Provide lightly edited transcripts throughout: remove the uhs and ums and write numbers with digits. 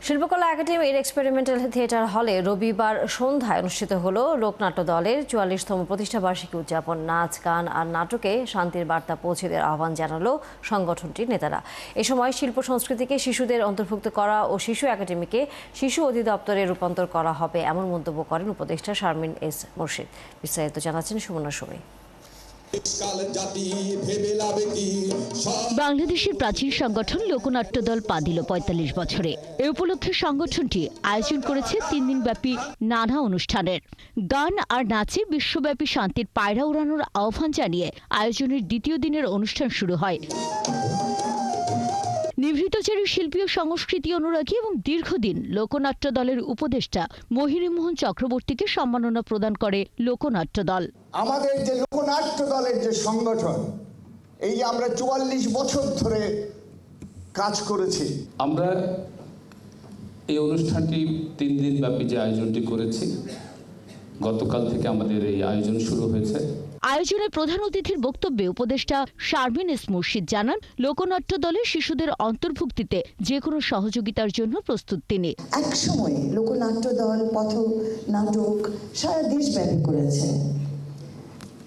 শিল্পকলা একাডেমির experimental theatre হলে রবিবার সন্ধ্যায় অনুষ্ঠিত হলো লোকনাট্য দলের ৪৪তম প্রতিষ্ঠাবার্ষিকী উদযাপন। নাচ, গান আর নাটকে শান্তির বার্তা পৌঁছে দেওয়ার আহ্বান জানালো সংগঠনটির নেতারা। এ সময় শিল্প সংস্কৃতিকে শিশুদের অন্তর্ভুক্ত করা ও শিশু একাডেমিকে শিশু অধিদপ্তরে রূপান্তর করা হবে এমন মন্তব্য করেন উপদেষ্টা শারমিন এস মুর্শিদ। বিস্তারিত জানাচ্ছেন সুমনা সুমি। বাংলাদেশের প্রাচীন সংগঠন লোকনাট্য দল পা দিল ৪৫ বছরে। এ উপলক্ষে সংগঠনটি আয়োজন করেছে ৩ দিনব্যাপী নানা অনুষ্ঠানের। গান আর নাচে বিশ্বব্যাপী শান্তির পায়রা উড়ানোর আহ্বান জানিয়ে আয়োজনের দ্বিতীয় দিনের অনুষ্ঠান শুরু হয়। নিভৃতচারী শিল্পী ও সংস্কৃতি অনুরাগী এবং দীর্ঘদিন লোকনাট্য দলের উপদেষ্টা মহিরীমোহন চক্রবর্তীকে সম্মাননা প্রদান করে লোকনাট্য দল। আমাদের যে লোকনাট্য দলের যে সংগঠন, এই যে আমরা ৪৪ বছর ধরে কাজ করেছি, আমরা এই অনুষ্ঠানটি ৩ দিন ব্যাপী যে আয়োজনটি করেছি, গতকাল থেকে আমাদের এই আয়োজন শুরু হয়েছে। আয়োজনে প্রধান অতিথির বক্তব্যে উপদেষ্টা শারমিন এস মুর্শিদ জানান, লোকনাট্য দলে শিশুদের অন্তর্ভুক্তিতে যে কোনো সহযোগিতার জন্য প্রস্তুত তিনি। একসময় লোকনাট্য দল পথ নাটক সারা দেশব্যাপী করেছে,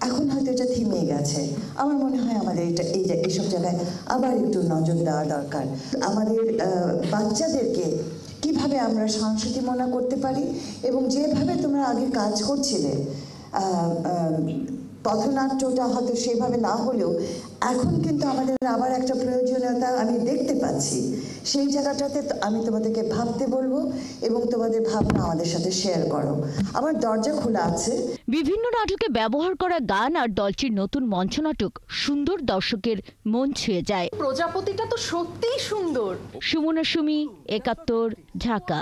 এখন হয়তো এটা থেমে গেছে। আমার মনে হয় আমাদের এইসব জায়গায় আবার একটু নজর দেওয়া দরকার। আমাদের বাচ্চাদেরকে কিভাবে আমরা সংস্কৃতিমনা করতে পারি, এবং যেভাবে তোমরা আগে কাজ করছিলে, পথনাট্যটা হয়তো সেভাবে না হলেও এখন কিন্তু আমাদের আবার একটা প্রয়োজনীয়তা আমি দেখতে পাচ্ছি। সেই জায়গাটাতে আমি তোমাদেরকে ভাবতে বলবো এবং তোমাদের ভাবনা আমাদের সাথে শেয়ার করো। আমার দরজা খোলা আছে। বিভিন্ন নাটকে ব্যবহার করা গান আর দলটির নতুন মঞ্চনাটক সুন্দর দর্শকের মন ছুঁয়ে যায়। প্রজাপতিটা তো সত্যিই সুন্দর। সুমনা সুমি, ৭১, ঢাকা।